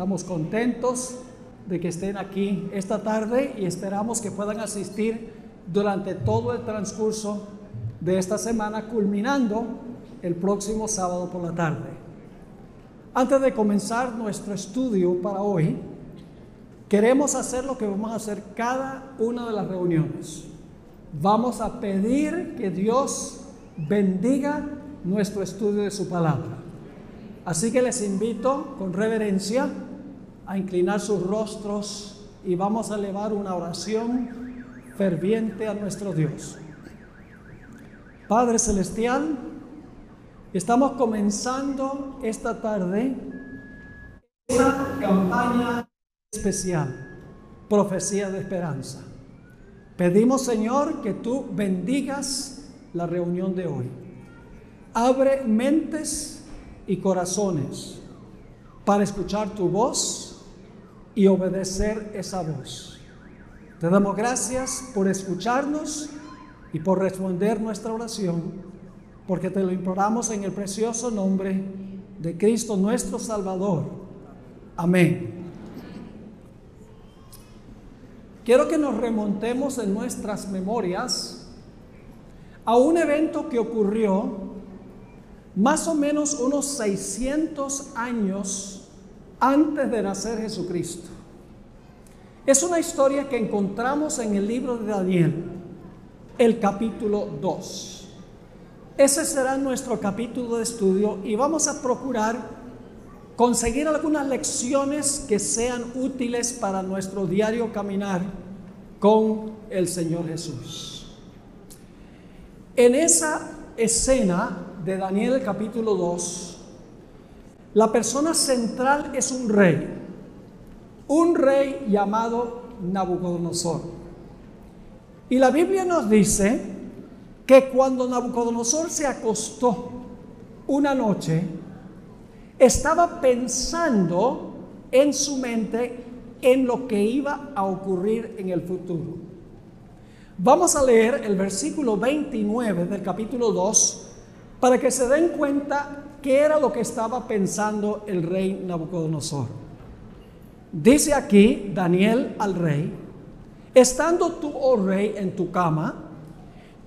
Estamos contentos de que estén aquí esta tarde y esperamos que puedan asistir durante todo el transcurso de esta semana, culminando el próximo sábado por la tarde. Antes de comenzar nuestro estudio para hoy, queremos hacer lo que vamos a hacer cada una de las reuniones. Vamos a pedir que Dios bendiga nuestro estudio de su palabra. Así que les invito con reverencia a inclinar sus rostros y vamos a elevar una oración ferviente a nuestro Dios. Padre Celestial, estamos comenzando esta tarde esta campaña especial, Profecía de Esperanza. Pedimos, Señor, que tú bendigas la reunión de hoy. Abre mentes y corazones para escuchar tu voz y obedecer esa voz. Te damos gracias por escucharnos y por responder nuestra oración, porque te lo imploramos en el precioso nombre de Cristo nuestro Salvador. Amén. Quiero que nos remontemos en nuestras memorias a un evento que ocurrió más o menos unos 600 años antes de nacer Jesucristo. Es una historia que encontramos en el libro de Daniel, el capítulo 2. Ese será nuestro capítulo de estudio y vamos a procurar conseguir algunas lecciones que sean útiles para nuestro diario caminar con el Señor Jesús. En esa escena de Daniel, el capítulo 2, la persona central es un rey llamado Nabucodonosor. Y la Biblia nos dice que cuando Nabucodonosor se acostó una noche, estaba pensando en su mente en lo que iba a ocurrir en el futuro. Vamos a leer el versículo 29 del capítulo 2 para que se den cuenta qué era lo que estaba pensando el rey Nabucodonosor. Dice aquí Daniel al rey: estando tú, oh rey, en tu cama,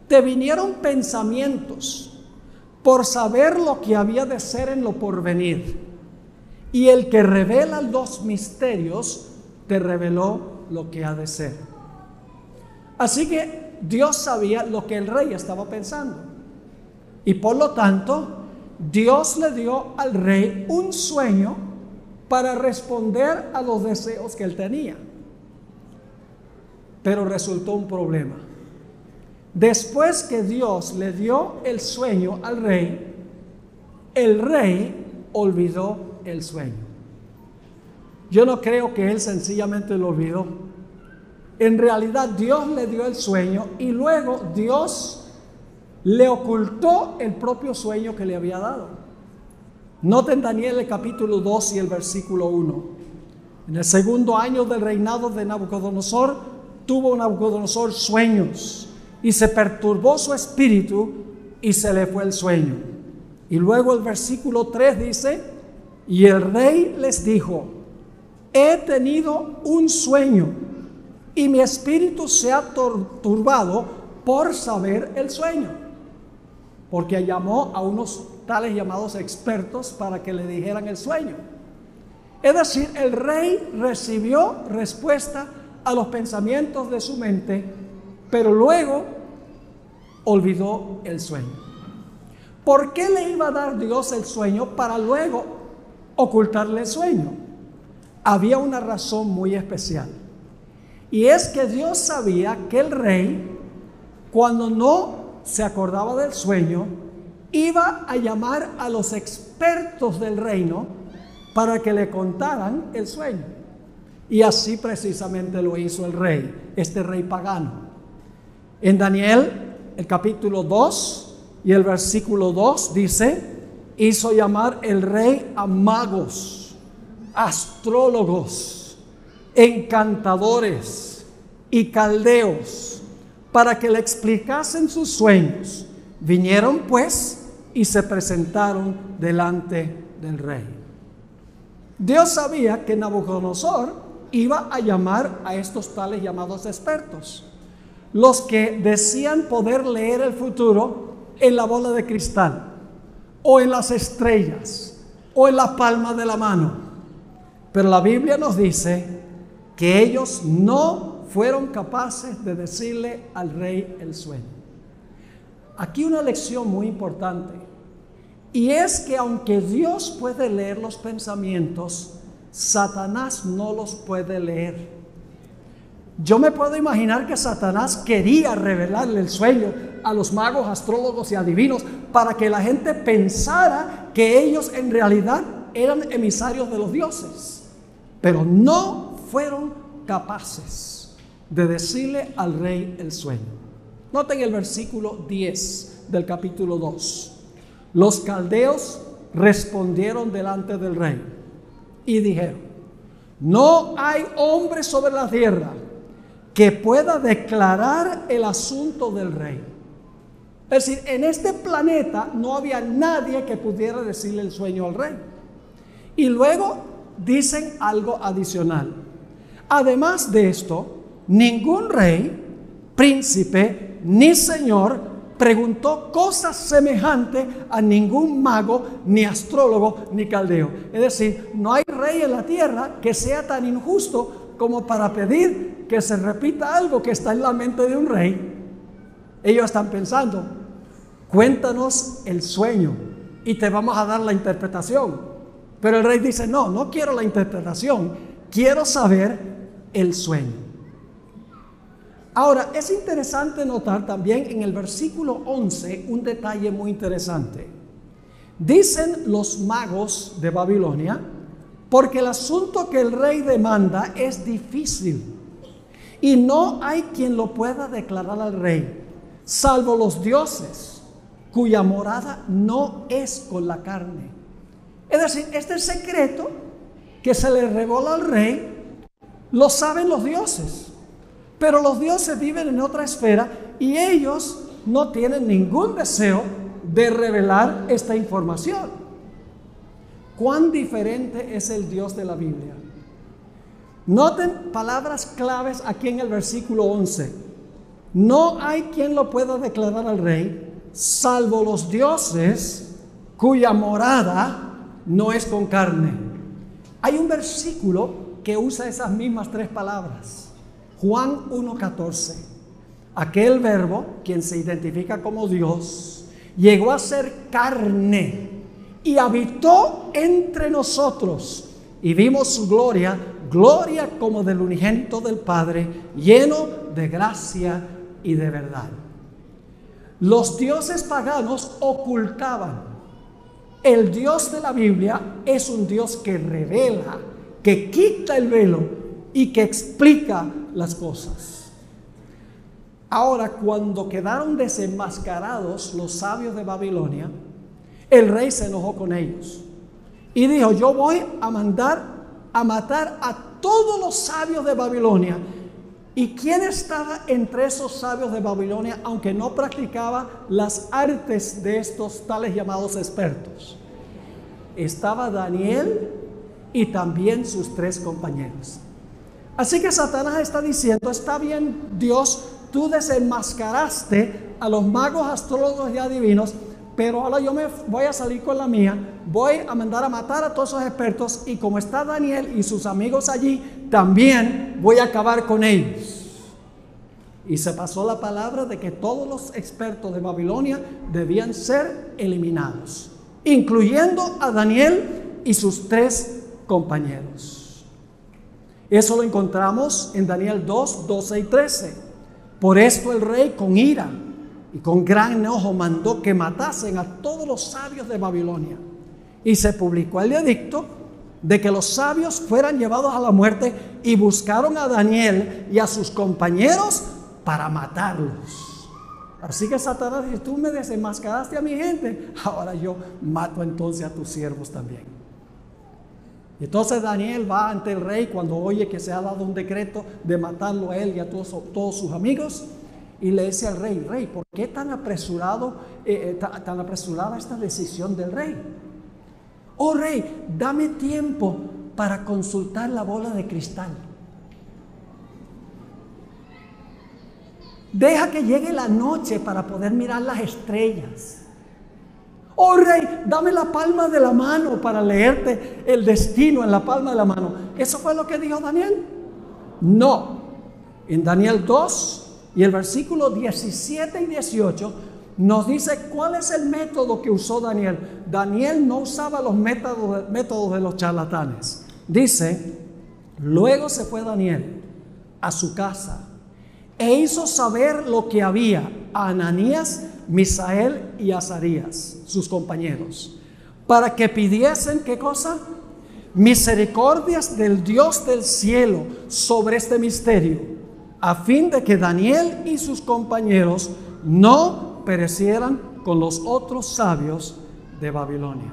te vinieron pensamientos por saber lo que había de ser en lo porvenir, y el que revela los misterios te reveló lo que ha de ser. Así que Dios sabía lo que el rey estaba pensando, y por lo tanto Dios le dio al rey un sueño para responder a los deseos que él tenía. Pero resultó un problema. Después que Dios le dio el sueño al rey, el rey olvidó el sueño. Yo no creo que él sencillamente lo olvidó. En realidad Dios le dio el sueño y luego Dios le ocultó el propio sueño que le había dado. Noten Daniel el capítulo 2 y el versículo 1. En el segundo año del reinado de Nabucodonosor, tuvo Nabucodonosor sueños y se perturbó su espíritu y se le fue el sueño. Y luego el versículo 3 dice: y el rey les dijo: he tenido un sueño y mi espíritu se ha turbado por saber el sueño. Porque llamó a unos tales llamados expertos para que le dijeran el sueño. Es decir, el rey recibió respuesta a los pensamientos de su mente, pero luego olvidó el sueño. ¿Por qué le iba a dar Dios el sueño para luego ocultarle el sueño? Había una razón muy especial. Y es que Dios sabía que el rey, cuando no se acordaba del sueño, iba a llamar a los expertos del reino para que le contaran el sueño. Y así precisamente lo hizo el rey, este rey pagano. En Daniel, el capítulo 2 y el versículo 2 dice: hizo llamar el rey a magos, astrólogos, encantadores y caldeos para que le explicasen sus sueños. Vinieron pues y se presentaron delante del rey. Dios sabía que Nabucodonosor iba a llamar a estos tales llamados expertos, los que decían poder leer el futuro en la bola de cristal, o en las estrellas, o en la palma de la mano. Pero la Biblia nos dice que ellos no fueron capaces de decirle al rey el sueño. Aquí una lección muy importante, y es que aunque Dios puede leer los pensamientos, Satanás no los puede leer. Yo me puedo imaginar que Satanás quería revelarle el sueño a los magos, astrólogos y adivinos para que la gente pensara que ellos en realidad eran emisarios de los dioses, pero no fueron capaces de decirle al rey el sueño. Noten el versículo 10 del capítulo 2. Los caldeos respondieron delante del rey y dijeron: no hay hombre sobre la tierra que pueda declarar el asunto del rey. Es decir, en este planeta no había nadie que pudiera decirle el sueño al rey. Y luego dicen algo adicional. Además de esto, ningún rey, príncipe ni señor preguntó cosas semejantes a ningún mago, ni astrólogo, ni caldeo. Es decir, no hay rey en la tierra que sea tan injusto como para pedir que se repita algo que está en la mente de un rey. Ellos están pensando: cuéntanos el sueño y te vamos a dar la interpretación. Pero el rey dice: no, no quiero la interpretación, quiero saber el sueño. Ahora, es interesante notar también en el versículo 11 un detalle muy interesante. Dicen los magos de Babilonia: porque el asunto que el rey demanda es difícil y no hay quien lo pueda declarar al rey, salvo los dioses, cuya morada no es con la carne. Es decir, este secreto que se le revela al rey lo saben los dioses, pero los dioses viven en otra esfera y ellos no tienen ningún deseo de revelar esta información. ¿Cuán diferente es el Dios de la Biblia? Noten palabras claves aquí en el versículo 11. No hay quien lo pueda declarar al rey, salvo los dioses cuya morada no es con carne. Hay un versículo que usa esas mismas tres palabras. Juan 1:14. Aquel verbo, quien se identifica como Dios, llegó a ser carne y habitó entre nosotros, y vimos su gloria, gloria como del unigénito del Padre, lleno de gracia y de verdad. Los dioses paganos ocultaban. El Dios de la Biblia es un Dios que revela, que quita el velo y que explica las cosas. Ahora, cuando quedaron desenmascarados los sabios de Babilonia, el rey se enojó con ellos y dijo: yo voy a mandar a matar a todos los sabios de Babilonia. ¿Y quién estaba entre esos sabios de Babilonia, aunque no practicaba las artes de estos tales llamados expertos? Estaba Daniel y también sus 3 compañeros. Así que Satanás está diciendo: está bien, Dios, tú desenmascaraste a los magos, astrólogos y adivinos, pero ahora yo me voy a salir con la mía, voy a mandar a matar a todos esos expertos, y como está Daniel y sus amigos allí, también voy a acabar con ellos. Y se pasó la palabra de que todos los expertos de Babilonia debían ser eliminados, incluyendo a Daniel y sus 3 compañeros. Eso lo encontramos en Daniel 2, 12 y 13. Por esto el rey, con ira y con gran enojo, mandó que matasen a todos los sabios de Babilonia. Y se publicó el edicto de que los sabios fueran llevados a la muerte, y buscaron a Daniel y a sus compañeros para matarlos. Así que Satanás dice: tú me desenmascaraste a mi gente, ahora yo mato entonces a tus siervos también. Y entonces Daniel va ante el rey cuando oye que se ha dado un decreto de matarlo a él y a todos sus amigos, y le dice al rey: rey, ¿por qué tan apresurada esta decisión del rey? Oh rey, dame tiempo para consultar la bola de cristal. Deja que llegue la noche para poder mirar las estrellas. Oh rey, dame la palma de la mano para leerte el destino en la palma de la mano. ¿Eso fue lo que dijo Daniel? No. En Daniel 2 y el versículo 17 y 18 nos dice cuál es el método que usó Daniel. Daniel no usaba los métodos de los charlatanes. Dice, luego se fue Daniel a su casa e hizo saber lo que había a Ananías, Misael y Azarías, sus compañeros, para que pidiesen, ¿qué cosa? Misericordias del Dios del cielo sobre este misterio, a fin de que Daniel y sus compañeros no perecieran con los otros sabios de Babilonia.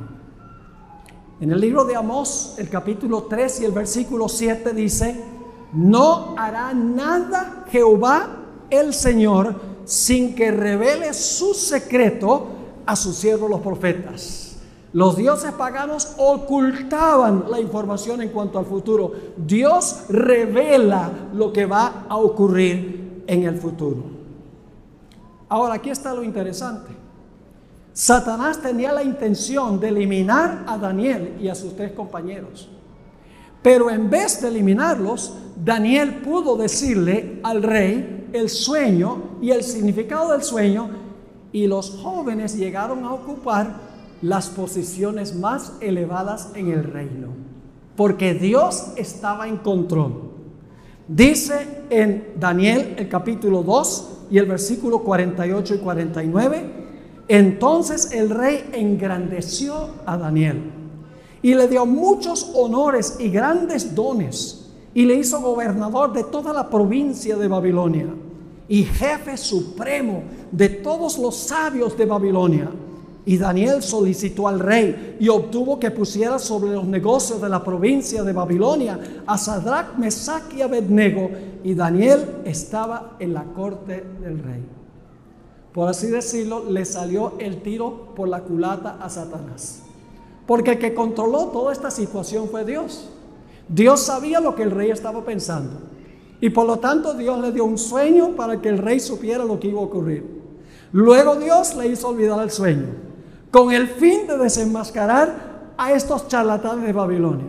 En el libro de Amós, el capítulo 3 y el versículo 7 dice, no hará nada Jehová el Señor sin que revele su secreto a sus siervos los profetas. Los dioses paganos ocultaban la información en cuanto al futuro. Dios revela lo que va a ocurrir en el futuro. Ahora, aquí está lo interesante. Satanás tenía la intención de eliminar a Daniel y a sus 3 compañeros. Pero en vez de eliminarlos, Daniel pudo decirle al rey el sueño y el significado del sueño, y los jóvenes llegaron a ocupar las posiciones más elevadas en el reino, porque Dios estaba en control. Dice en Daniel el capítulo 2 y el versículo 48 y 49, entonces el rey engrandeció a Daniel y le dio muchos honores y grandes dones, y le hizo gobernador de toda la provincia de Babilonia y jefe supremo de todos los sabios de Babilonia. Y Daniel solicitó al rey y obtuvo que pusiera sobre los negocios de la provincia de Babilonia a Sadrach, Mesach y Abednego, y Daniel estaba en la corte del rey. Por así decirlo, le salió el tiro por la culata a Satanás, porque el que controló toda esta situación fue Dios. Dios sabía lo que el rey estaba pensando, y por lo tanto Dios le dio un sueño para que el rey supiera lo que iba a ocurrir. Luego Dios le hizo olvidar el sueño, con el fin de desenmascarar a estos charlatanes de Babilonia.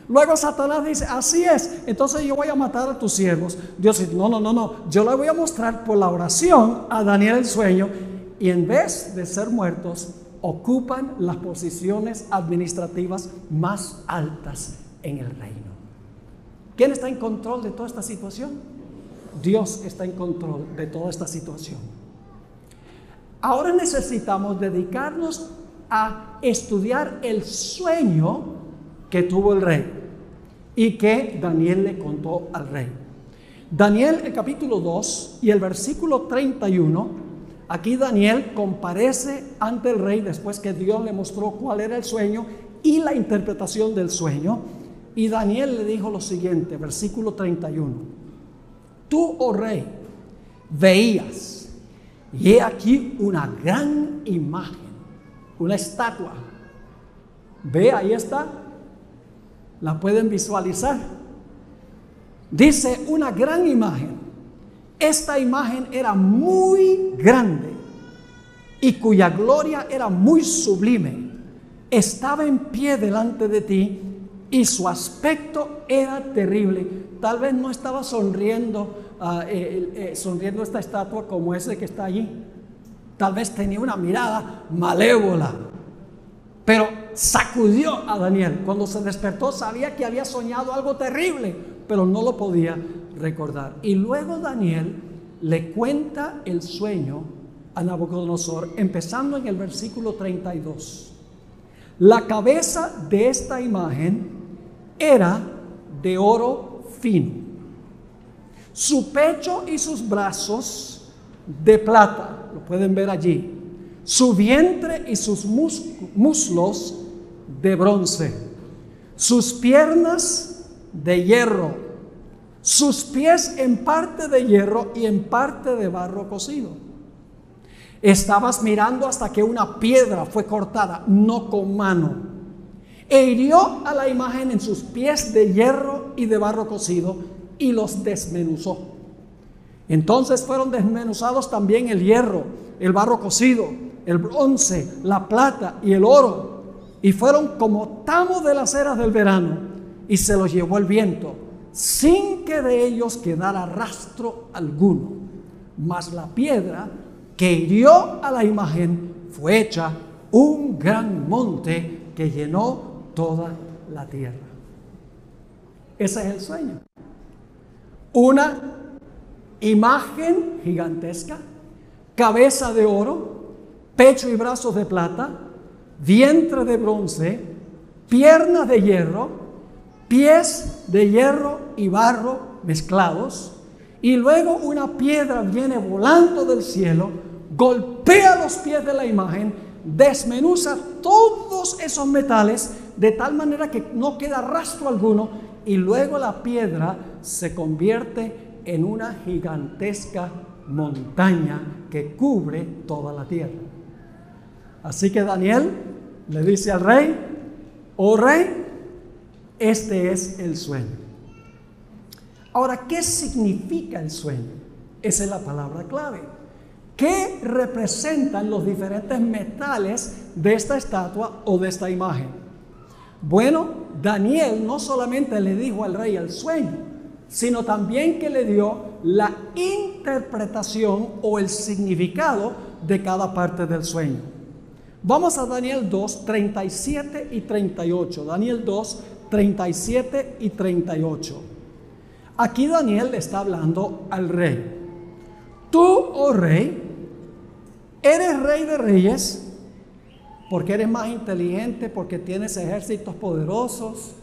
Luego Satanás dice, así es, entonces yo voy a matar a tus siervos. Dios dice, no, yo le voy a mostrar por la oración a Daniel el sueño, y en vez de ser muertos, ocupan las posiciones administrativas más altas en el reino. ¿Quién está en control de toda esta situación? Dios está en control de toda esta situación. Ahora necesitamos dedicarnos a estudiar el sueño que tuvo el rey y que Daniel le contó al rey. Daniel, el capítulo 2 y el versículo 31, aquí Daniel comparece ante el rey después que Dios le mostró cuál era el sueño y la interpretación del sueño. Y Daniel le dijo lo siguiente, versículo 31. Tú, oh rey, veías, y he aquí una gran imagen, una estatua. Ve, ahí está. La pueden visualizar. Dice una gran imagen. Esta imagen era muy grande y cuya gloria era muy sublime. Estaba en pie delante de ti y su aspecto era terrible. Tal vez no estaba sonriendo esta estatua como ese que está allí. Tal vez tenía una mirada malévola, pero sacudió a Daniel. Cuando se despertó sabía que había soñado algo terrible, pero no lo podía recordar. Y luego Daniel le cuenta el sueño a Nabucodonosor, empezando en el versículo 32. La cabeza de esta imagen era de oro fino, su pecho y sus brazos de plata, lo pueden ver allí, su vientre y sus muslos de bronce, sus piernas de hierro, sus pies en parte de hierro y en parte de barro cocido. Estabas mirando hasta que una piedra fue cortada, no con mano. E hirió a la imagen en sus pies de hierro y de barro cocido y los desmenuzó. Entonces fueron desmenuzados también el hierro, el barro cocido, el bronce, la plata y el oro, y fueron como tamo de las eras del verano, y se los llevó el viento, sin que de ellos quedara rastro alguno. Mas la piedra que hirió a la imagen fue hecha un gran monte que llenó toda la tierra. Ese es el sueño. Una imagen gigantesca, cabeza de oro, pecho y brazos de plata, vientre de bronce, piernas de hierro, pies de hierro y barro mezclados, y luego una piedra viene volando del cielo, golpea los pies de la imagen, desmenuza todos esos metales de tal manera que no queda rastro alguno, y luego la piedra se convierte en una gigantesca montaña que cubre toda la tierra. Así que Daniel le dice al rey: oh rey, este es el sueño. Ahora, ¿qué significa el sueño? Esa es la palabra clave. ¿Qué representan los diferentes metales de esta estatua o de esta imagen? Bueno, Daniel no solamente le dijo al rey el sueño, sino también que le dio la interpretación o el significado de cada parte del sueño. Vamos a Daniel 2, 37 y 38. Daniel 2, 37 y 38. Aquí Daniel le está hablando al rey. Tú, oh rey, eres rey de reyes, porque eres más inteligente, porque tienes ejércitos poderosos,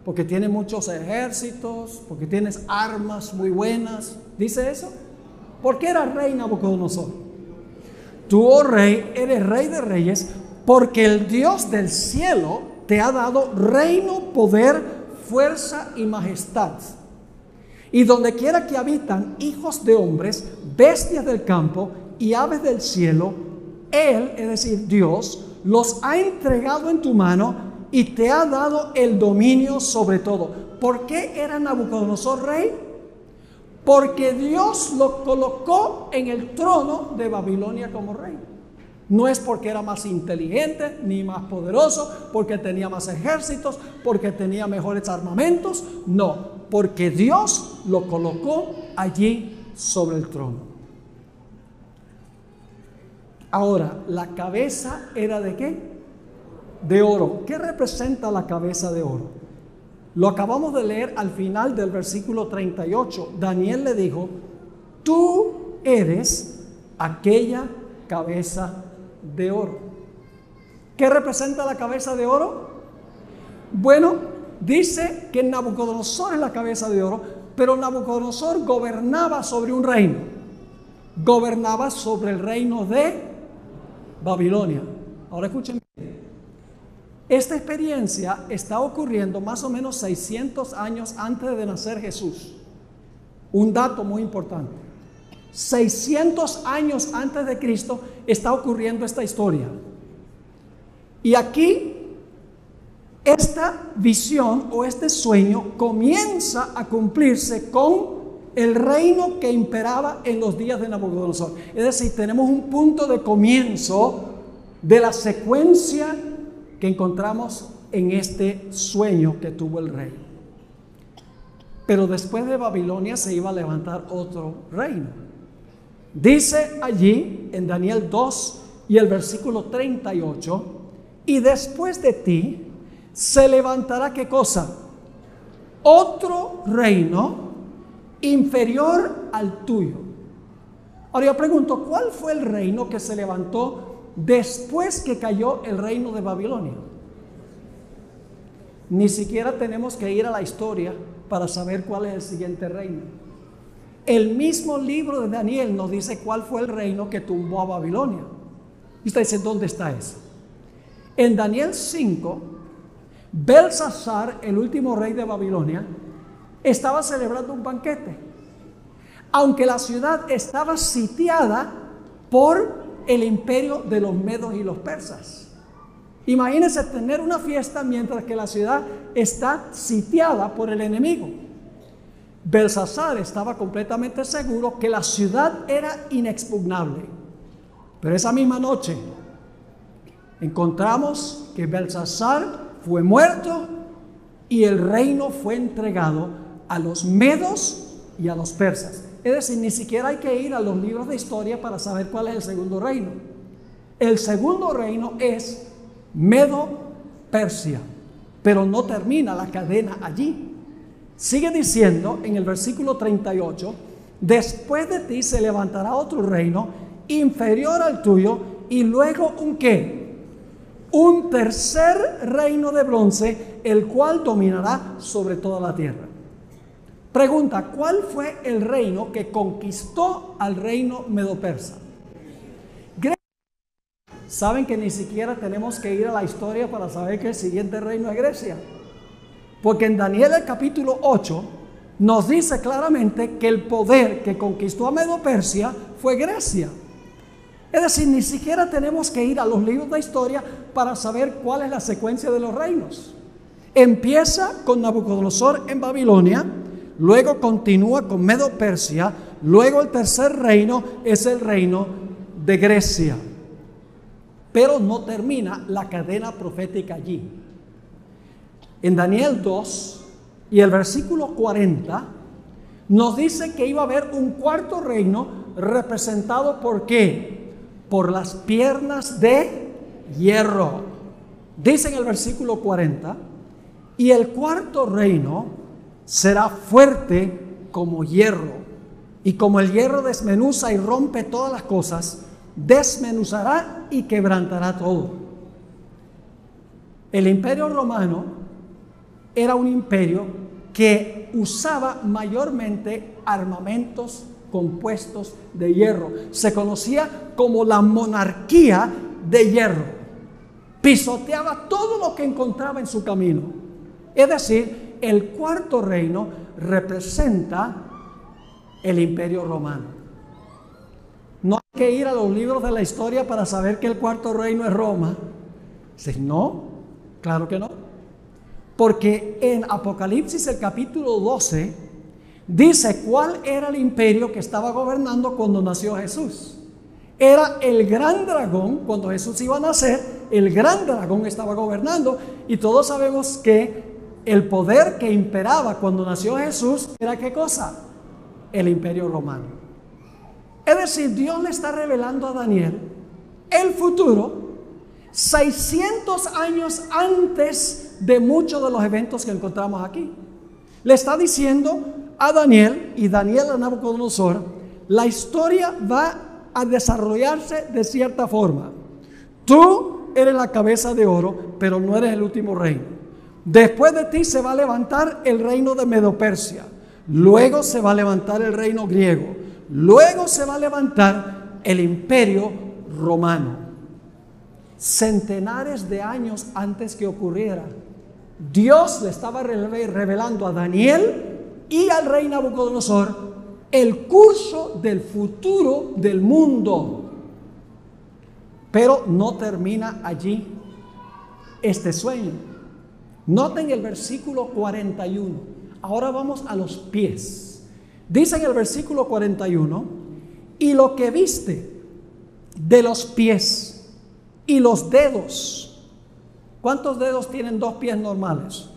porque tienes muchos ejércitos, porque tienes armas muy buenas. ¿Dice eso? ¿Por qué eras rey, Nabucodonosor? Tú, oh rey, eres rey de reyes, porque el Dios del cielo te ha dado reino, poder, fuerza y majestad. Y donde quiera que habitan hijos de hombres, bestias del campo y aves del cielo, Él, es decir, Dios, los ha entregado en tu mano y te ha dado el dominio sobre todo. ¿Por qué era Nabucodonosor rey? Porque Dios lo colocó en el trono de Babilonia como rey. No es porque era más inteligente ni más poderoso, porque tenía más ejércitos, porque tenía mejores armamentos. No, porque Dios lo colocó allí sobre el trono. Ahora, ¿la cabeza era de qué? De oro. ¿Qué representa la cabeza de oro? Lo acabamos de leer al final del versículo 38. Daniel le dijo: tú eres aquella cabeza de oro. ¿Qué representa la cabeza de oro? Bueno, dice que Nabucodonosor es la cabeza de oro, pero Nabucodonosor gobernaba sobre un reino. Gobernaba sobre el reino de Babilonia. Ahora escuchen. Esta experiencia está ocurriendo más o menos 600 años antes de nacer Jesús. Un dato muy importante. 600 años antes de Cristo está ocurriendo esta historia. Y aquí esta visión o este sueño comienza a cumplirse con el reino que imperaba en los días de Nabucodonosor. Es decir, tenemos un punto de comienzo de la secuencia que encontramos en este sueño que tuvo el rey. Pero después de Babilonia se iba a levantar otro reino. Dice allí en Daniel 2 y el versículo 38: y después de ti se levantará, ¿qué cosa? Otro reino inferior al tuyo. Ahora yo pregunto, ¿cuál fue el reino que se levantó después que cayó el reino de Babilonia? Ni siquiera tenemos que ir a la historia para saber cuál es el siguiente reino. El mismo libro de Daniel nos dice cuál fue el reino que tumbó a Babilonia. Y usted dice, ¿dónde está eso? En Daniel 5, Belsasar, el último rey de Babilonia, estaba celebrando un banquete. Aunque la ciudad estaba sitiada por el imperio de los medos y los persas. Imagínense tener una fiesta mientras que la ciudad está sitiada por el enemigo. Belsasar estaba completamente seguro que la ciudad era inexpugnable. Pero esa misma noche encontramos que Belsasar fue muerto y el reino fue entregado a los medos y a los persas. Es decir, ni siquiera hay que ir a los libros de historia para saber cuál es el segundo reino. El segundo reino es Medo-Persia, pero no termina la cadena allí. Sigue diciendo en el versículo 38, después de ti se levantará otro reino inferior al tuyo, y luego un ¿qué? Un tercer reino de bronce, el cual dominará sobre toda la tierra. Pregunta, ¿cuál fue el reino que conquistó al reino medo-persa? ¿Saben que ni siquiera tenemos que ir a la historia para saber que el siguiente reino es Grecia? Porque en Daniel el capítulo 8 nos dice claramente que el poder que conquistó a Medo-Persia fue Grecia. Es decir, ni siquiera tenemos que ir a los libros de historia para saber cuál es la secuencia de los reinos. Empieza con Nabucodonosor en Babilonia, luego continúa con Medo-Persia, luego el tercer reino es el reino de Grecia. Pero no termina la cadena profética allí. En Daniel 2 y el versículo 40 nos dice que iba a haber un cuarto reino representado por ¿qué? Por las piernas de hierro. Dice en el versículo 40, y el cuarto reino será fuerte como hierro, y como el hierro desmenuza y rompe todas las cosas, desmenuzará y quebrantará todo. El imperio romano era un imperio que usaba mayormente armamentos compuestos de hierro. Se conocía como la monarquía de hierro. Pisoteaba todo lo que encontraba en su camino. Es decir, el cuarto reino representa el imperio romano. No hay que ir a los libros de la historia para saber que el cuarto reino es Roma. No, claro que no. Porque en Apocalipsis el capítulo 12 dice cuál era el imperio que estaba gobernando cuando nació Jesús. Era el gran dragón. Cuando Jesús iba a nacer, el gran dragón estaba gobernando, y todos sabemos que el poder que imperaba cuando nació Jesús era ¿qué cosa? El imperio romano. Es decir, Dios le está revelando a Daniel el futuro 600 años antes de muchos de los eventos que encontramos aquí. Le está diciendo a Daniel, y Daniel a Nabucodonosor, la historia va a desarrollarse de cierta forma. Tú eres la cabeza de oro, pero no eres el último reino. Después de ti se va a levantar el reino de Medo-Persia. Luego se va a levantar el reino griego. Luego se va a levantar el imperio romano. Centenares de años antes que ocurriera, Dios le estaba revelando a Daniel y al rey Nabucodonosor el curso del futuro del mundo. Pero no termina allí este sueño. Noten el versículo 41. Ahora vamos a los pies. Dice en el versículo 41, y lo que viste de los pies y los dedos. ¿Cuántos dedos tienen dos pies normales?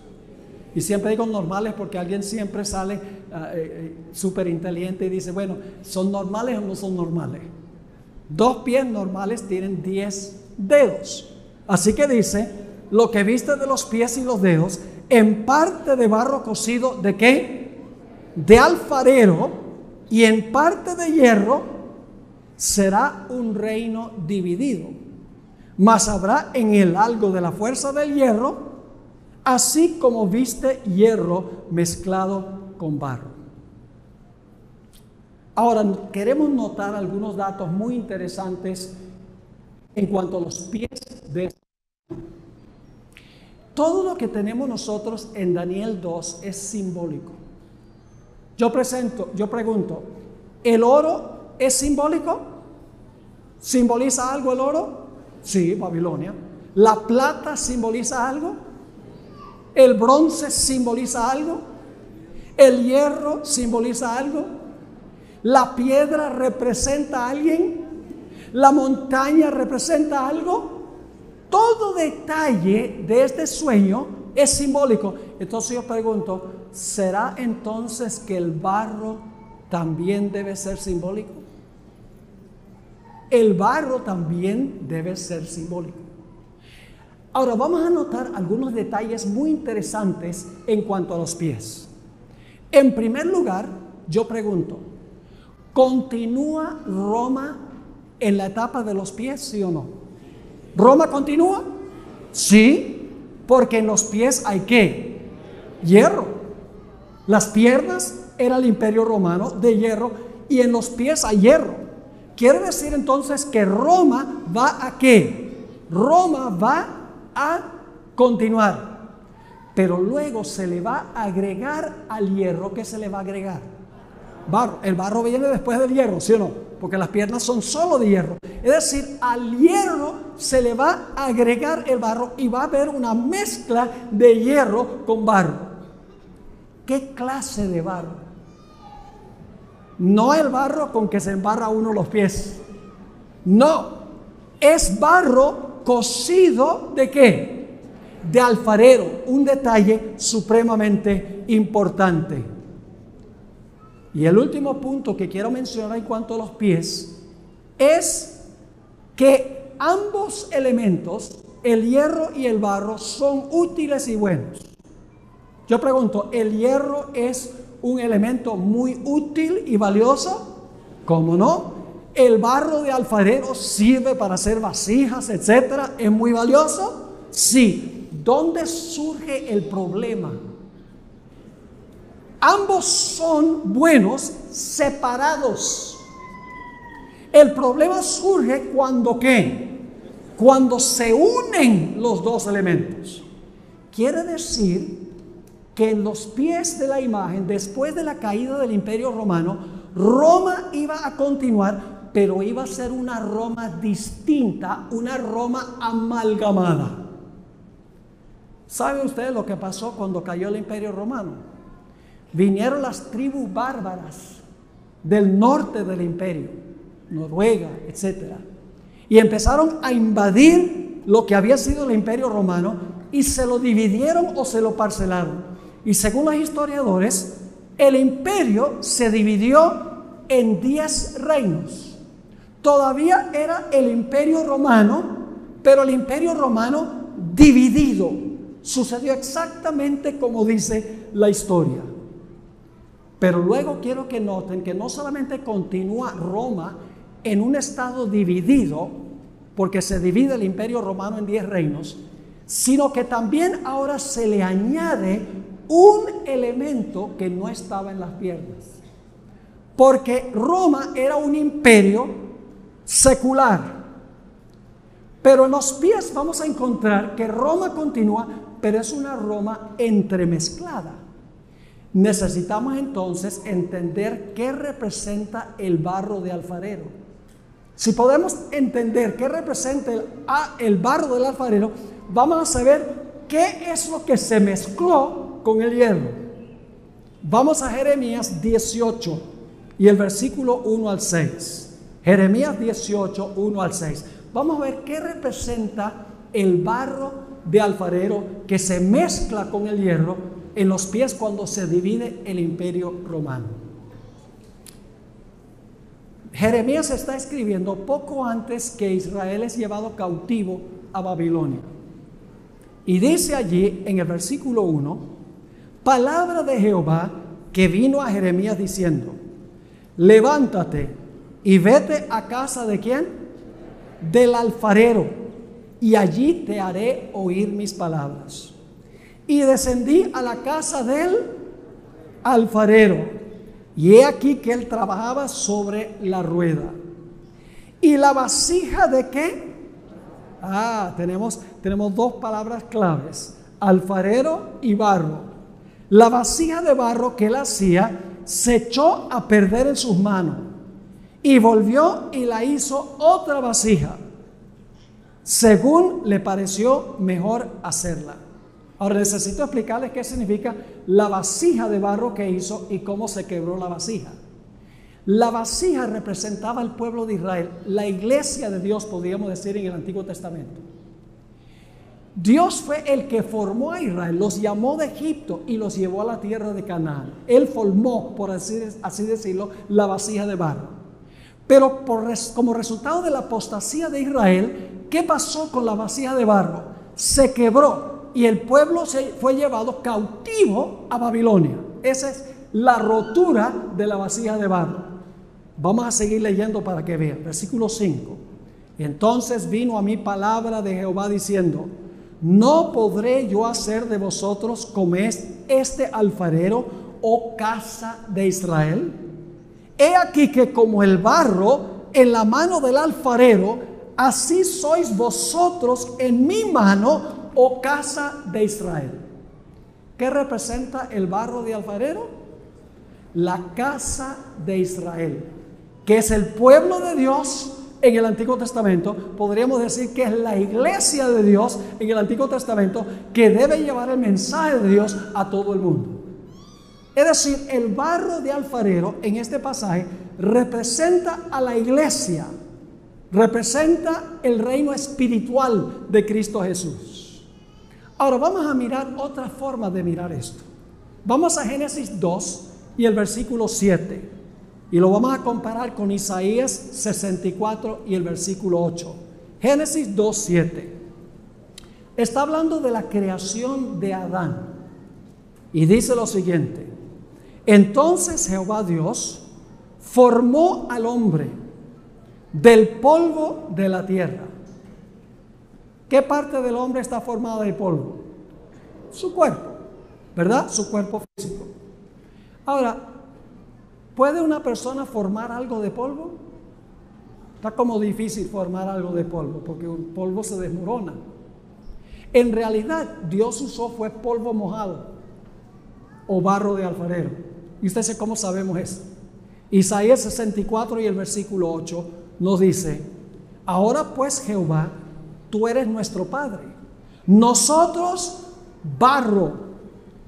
Y siempre digo normales porque alguien siempre sale súper inteligente y dice, bueno, ¿son normales o no son normales? Dos pies normales tienen 10 dedos. Así que dice, lo que viste de los pies y los dedos, en parte de barro cocido, ¿de qué? De alfarero, y en parte de hierro, será un reino dividido. Mas habrá en él algo de la fuerza del hierro, así como viste hierro mezclado con barro. Ahora queremos notar algunos datos muy interesantes en cuanto a los pies de este. Todo lo que tenemos nosotros en Daniel 2 es simbólico. Yo pregunto, ¿el oro es simbólico? ¿Simboliza algo el oro? Sí, Babilonia. ¿La plata simboliza algo? ¿El bronce simboliza algo? ¿El hierro simboliza algo? ¿La piedra representa a alguien? ¿La montaña representa algo? Todo detalle de este sueño es simbólico. Entonces yo pregunto, ¿será entonces que el barro también debe ser simbólico? El barro también debe ser simbólico. Ahora vamos a notar algunos detalles muy interesantes en cuanto a los pies. En primer lugar, yo pregunto, ¿continúa Roma en la etapa de los pies, sí o no? ¿Roma continúa? Sí, porque en los pies hay ¿qué? Hierro. Las piernas era el imperio romano de hierro y en los pies hay hierro. Quiere decir entonces que Roma va a ¿qué? Roma va a continuar. Pero luego se le va a agregar al hierro. ¿Qué se le va a agregar? Barro. El barro viene después del hierro, ¿sí o no? Porque las piernas son solo de hierro. Es decir, al hierro se le va a agregar el barro y va a haber una mezcla de hierro con barro. ¿Qué clase de barro? No el barro con que se embarra uno los pies. No, es barro cocido ¿de qué? De alfarero. Un detalle supremamente importante. Y el último punto que quiero mencionar en cuanto a los pies es que ambos elementos, el hierro y el barro, son útiles y buenos. Yo pregunto, ¿el hierro es un elemento muy útil y valioso? ¿Cómo no? ¿El barro de alfarero sirve para hacer vasijas, etcétera? ¿Es muy valioso? Sí. ¿Dónde surge el problema? Ambos son buenos separados. El problema surge cuando ¿qué? Cuando se unen los dos elementos. Quiere decir que en los pies de la imagen, después de la caída del Imperio Romano, Roma iba a continuar, pero iba a ser una Roma distinta, una Roma amalgamada. ¿Sabe usted lo que pasó cuando cayó el Imperio Romano? Vinieron las tribus bárbaras del norte del imperio, Noruega, etc. Y empezaron a invadir lo que había sido el Imperio Romano y se lo dividieron o se lo parcelaron. Y según los historiadores, el imperio se dividió en 10 reinos. Todavía era el Imperio Romano, pero el Imperio Romano dividido. Sucedió exactamente como dice la historia. Pero luego quiero que noten que no solamente continúa Roma en un estado dividido, porque se divide el Imperio Romano en 10 reinos, sino que también ahora se le añade un elemento que no estaba en las piernas. Porque Roma era un imperio secular. Pero en los pies vamos a encontrar que Roma continúa, pero es una Roma entremezclada. Necesitamos entonces entender qué representa el barro de alfarero. Si podemos entender qué representa el barro del alfarero, vamos a saber qué es lo que se mezcló con el hierro. Vamos a Jeremías 18 y el versículo 1 al 6. Jeremías 18, 1 al 6. Vamos a ver qué representa el barro de alfarero que se mezcla con el hierro en los pies cuando se divide el Imperio Romano. Jeremías está escribiendo poco antes que Israel es llevado cautivo a Babilonia. Y dice allí en el versículo 1, palabra de Jehová que vino a Jeremías diciendo, levántate y vete a casa ¿de quién? Del alfarero, y allí te haré oír mis palabras. Y descendí a la casa del alfarero, y he aquí que él trabajaba sobre la rueda. ¿Y la vasija de qué? Tenemos dos palabras claves, alfarero y barro. La vasija de barro que él hacía se echó a perder en sus manos, y volvió y la hizo otra vasija. según le pareció mejor hacerla. Ahora necesito explicarles qué significa la vasija de barro que hizo y cómo se quebró la vasija. La vasija representaba al pueblo de Israel, la iglesia de Dios, podríamos decir, en el Antiguo Testamento. Dios fue el que formó a Israel, los llamó de Egipto y los llevó a la tierra de Canaán. Él formó, por así decirlo, la vasija de barro. Pero como resultado de la apostasía de Israel, ¿qué pasó con la vasija de barro? Se quebró y el pueblo se fue llevado cautivo a Babilonia. Esa es la rotura de la vasija de barro. Vamos a seguir leyendo para que vean. Versículo 5. Entonces vino a mí palabra de Jehová diciendo: ¿no podré yo hacer de vosotros como este alfarero, oh casa de Israel? He aquí que como el barro en la mano del alfarero, así sois vosotros en mi mano, oh casa de Israel. ¿Qué representa el barro de alfarero? La casa de Israel, que es el pueblo de Dios en el Antiguo Testamento. Podríamos decir que es la iglesia de Dios en el Antiguo Testamento, que debe llevar el mensaje de Dios a todo el mundo. Es decir, el barro de alfarero en este pasaje representa a la iglesia, representa el reino espiritual de Cristo Jesús. Ahora vamos a mirar otra forma de mirar esto. Vamos a Génesis 2 y el versículo 7. Y lo vamos a comparar con Isaías 64 y el versículo 8. Génesis 2:7. Está hablando de la creación de Adán. Y dice lo siguiente: entonces Jehová Dios formó al hombre del polvo de la tierra. ¿Qué parte del hombre está formada de polvo? Su cuerpo, ¿verdad? Su cuerpo físico. Ahora, ¿puede una persona formar algo de polvo? Está como difícil formar algo de polvo, porque un polvo se desmorona. En realidad, Dios usó fue polvo mojado o barro de alfarero. Y usted dice, ¿cómo sabemos eso? Isaías 64 y el versículo 8 nos dice: ahora pues, Jehová, tú eres nuestro Padre, nosotros barro,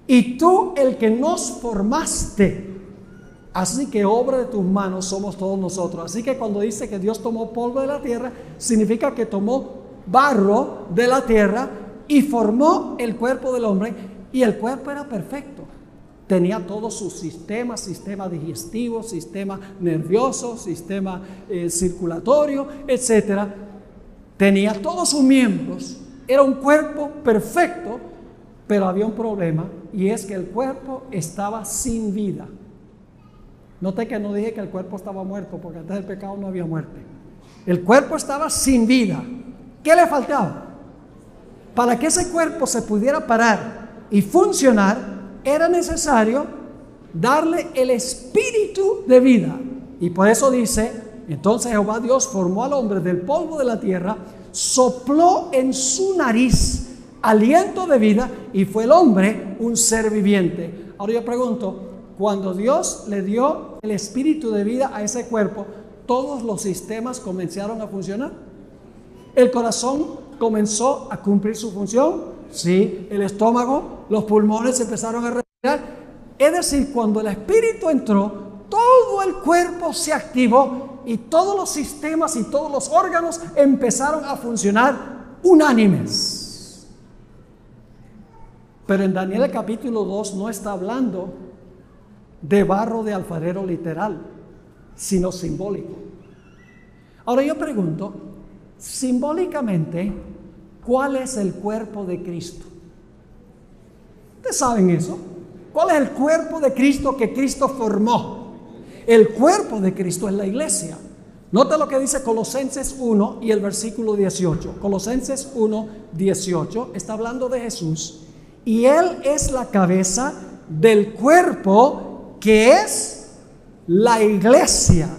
y tú el que nos formaste. Así que obra de tus manos somos todos nosotros. Así que cuando dice que Dios tomó polvo de la tierra, significa que tomó barro de la tierra y formó el cuerpo del hombre. Y el cuerpo era perfecto. Tenía todos sus sistemas: sistema digestivo, sistema nervioso, sistema circulatorio, etc. Tenía todos sus miembros. Era un cuerpo perfecto, pero había un problema, y es que el cuerpo estaba sin vida. Note que no dije que el cuerpo estaba muerto, porque antes del pecado no había muerte. El cuerpo estaba sin vida. ¿Qué le faltaba? Para que ese cuerpo se pudiera parar y funcionar, era necesario darle el espíritu de vida. Y por eso dice: entonces Jehová Dios formó al hombre del polvo de la tierra, sopló en su nariz aliento de vida, y fue el hombre un ser viviente. Ahora yo pregunto, cuando Dios le dio el espíritu de vida a ese cuerpo, ¿todos los sistemas comenzaron a funcionar? ¿El corazón comenzó a cumplir su función? Sí. ¿El estómago, los pulmones empezaron a respirar? Es decir, cuando el espíritu entró, todo el cuerpo se activó y todos los sistemas y todos los órganos empezaron a funcionar unánimes. Pero en Daniel capítulo 2 no está hablando de barro de alfarero literal, sino simbólico. Ahora yo pregunto, simbólicamente, ¿cuál es el cuerpo de Cristo? ¿Ustedes saben eso? ¿Cuál es el cuerpo de Cristo que Cristo formó? El cuerpo de Cristo es la iglesia. Nota lo que dice Colosenses 1 y el versículo 18. Colosenses 1, 18 está hablando de Jesús, y Él es la cabeza del cuerpo, que es la iglesia,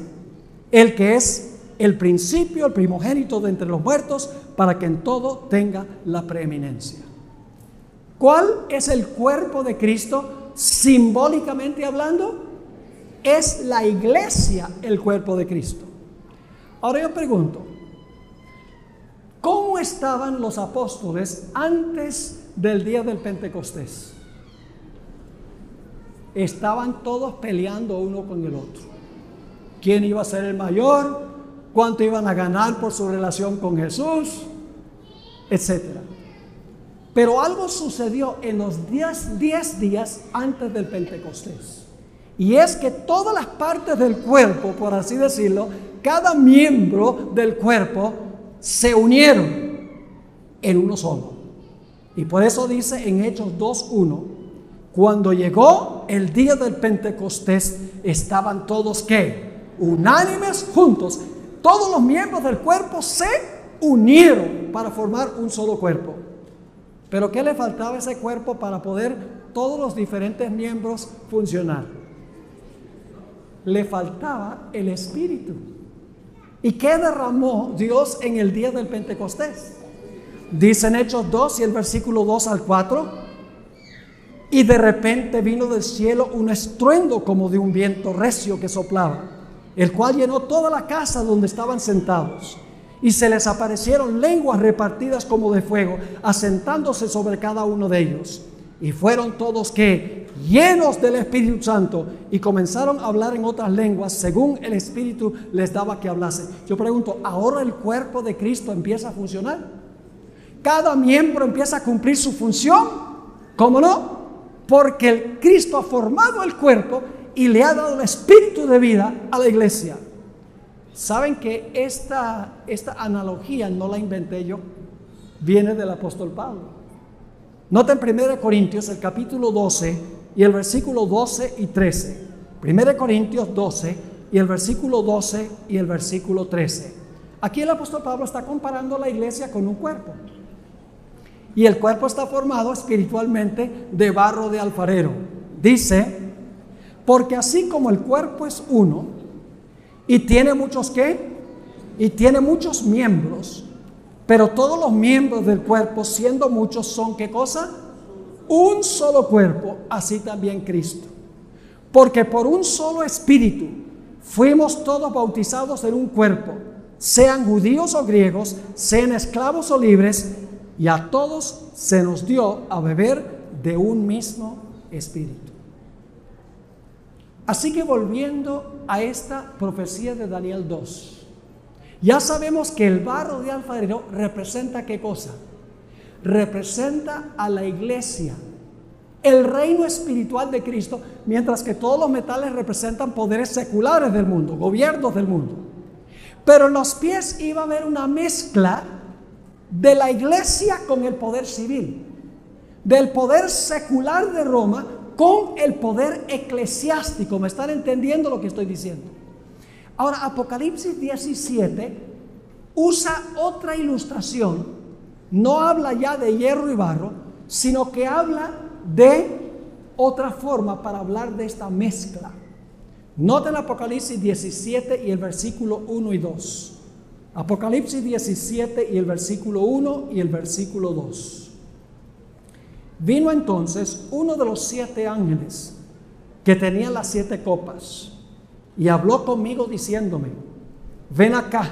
el que es el principio, el primogénito de entre los muertos, para que en todo tenga la preeminencia. ¿Cuál es el cuerpo de Cristo simbólicamente hablando? Es la iglesia el cuerpo de Cristo. Ahora yo pregunto, ¿Cómo estaban los apóstoles antes del día del Pentecostés? Estaban todos peleando uno con el otro. ¿Quién iba a ser el mayor? ¿Cuánto iban a ganar por su relación con Jesús? Etcétera. Pero algo sucedió en los 10 días antes del Pentecostés. Y es que todas las partes del cuerpo, por así decirlo, cada miembro del cuerpo se unieron en uno solo. Y por eso dice en Hechos 2:1, cuando llegó el día del Pentecostés, estaban todos ¿qué? Unánimes juntos. Todos los miembros del cuerpo se unieron para formar un solo cuerpo. Pero ¿qué le faltaba a ese cuerpo para poder todos los diferentes miembros funcionar? Le faltaba el Espíritu. ¿Y qué derramó Dios en el día del Pentecostés? Dice en Hechos 2 y el versículo 2 al 4: y de repente vino del cielo un estruendo como de un viento recio que soplaba, el cual llenó toda la casa donde estaban sentados. Y se les aparecieron lenguas repartidas como de fuego, asentándose sobre cada uno de ellos. Y fueron todos ¿qué? Llenos del Espíritu Santo, y comenzaron a hablar en otras lenguas según el Espíritu les daba que hablase. Yo pregunto, ¿ahora el cuerpo de Cristo empieza a funcionar? ¿Cada miembro empieza a cumplir su función? ¿Cómo no? Porque el Cristo ha formado el cuerpo y le ha dado el espíritu de vida a la iglesia. ¿Saben que esta analogía no la inventé yo? Viene del apóstol Pablo. Noten 1 Corintios, el capítulo 12 y el versículo 12 y 13. 1 Corintios 12 y el versículo 12 y el versículo 13. Aquí el apóstol Pablo está comparando la iglesia con un cuerpo. Y el cuerpo está formado espiritualmente de barro de alfarero. Dice, porque así como el cuerpo es uno, y tiene muchos ¿qué? Y tiene muchos miembros, pero todos los miembros del cuerpo, siendo muchos, son ¿qué cosa? Un solo cuerpo, así también Cristo. Porque por un solo espíritu fuimos todos bautizados en un cuerpo, sean judíos o griegos, sean esclavos o libres, y a todos se nos dio a beber de un mismo espíritu. Así que volviendo a esta profecía de Daniel 2, ya sabemos que el barro de alfarero representa ¿qué cosa? Representa a la iglesia, el reino espiritual de Cristo, mientras que todos los metales representan poderes seculares del mundo, gobiernos del mundo. Pero en los pies iba a haber una mezcla de la iglesia con el poder civil, del poder secular de Roma con el poder eclesiástico. ¿Me están entendiendo lo que estoy diciendo? Ahora, Apocalipsis 17 usa otra ilustración. No habla ya de hierro y barro, sino que habla de otra forma para hablar de esta mezcla. Noten Apocalipsis 17 y el versículo 1 y 2. Apocalipsis 17 y el versículo 1 y el versículo 2. Vino entonces uno de los 7 ángeles que tenía las 7 copas y habló conmigo diciéndome, ven acá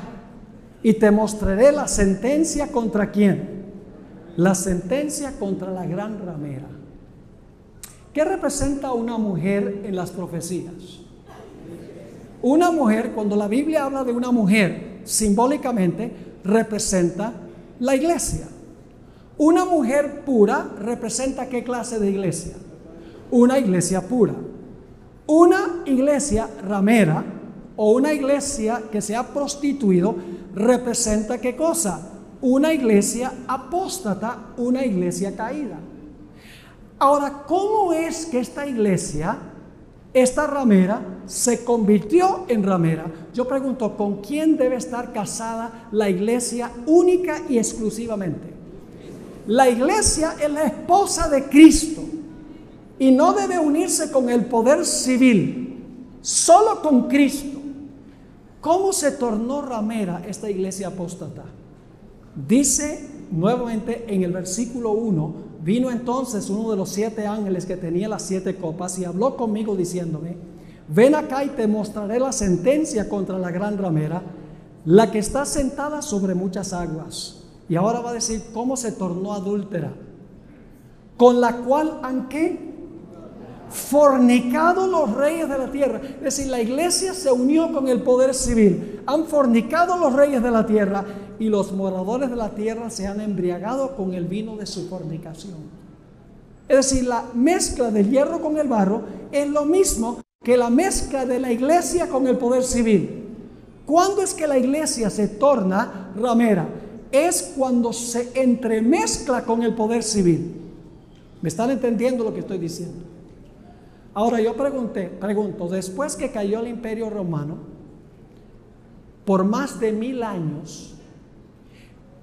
y te mostraré la sentencia contra quién. La sentencia contra la gran ramera. ¿Qué representa una mujer en las profecías? Una mujer, cuando la Biblia habla de una mujer, simbólicamente representa la iglesia. Una mujer pura representa ¿qué clase de iglesia? Una iglesia pura. Una iglesia ramera o una iglesia que se ha prostituido representa ¿qué cosa? Una iglesia apóstata, una iglesia caída. Ahora, ¿cómo es que esta iglesia, esta ramera, se convirtió en ramera? Yo pregunto, ¿con quién debe estar casada la iglesia única y exclusivamente? La iglesia es la esposa de Cristo y no debe unirse con el poder civil, solo con Cristo. ¿Cómo se tornó ramera esta iglesia apóstata? Dice nuevamente en el versículo 1, vino entonces uno de los 7 ángeles que tenía las 7 copas y habló conmigo diciéndome, ven acá y te mostraré la sentencia contra la gran ramera, la que está sentada sobre muchas aguas. Y ahora va a decir cómo se tornó adúltera, con la cual han ¿qué? Fornicado los reyes de la tierra. Es decir, la iglesia se unió con el poder civil. Han fornicado los reyes de la tierra y los moradores de la tierra se han embriagado con el vino de su fornicación. Es decir, la mezcla del hierro con el barro es lo mismo que la mezcla de la iglesia con el poder civil. ¿Cuándo es que la iglesia se torna ramera? Es cuando se entremezcla con el poder civil. ¿Me están entendiendo lo que estoy diciendo? Ahora yo pregunto, después que cayó el Imperio Romano, por más de 1000 años,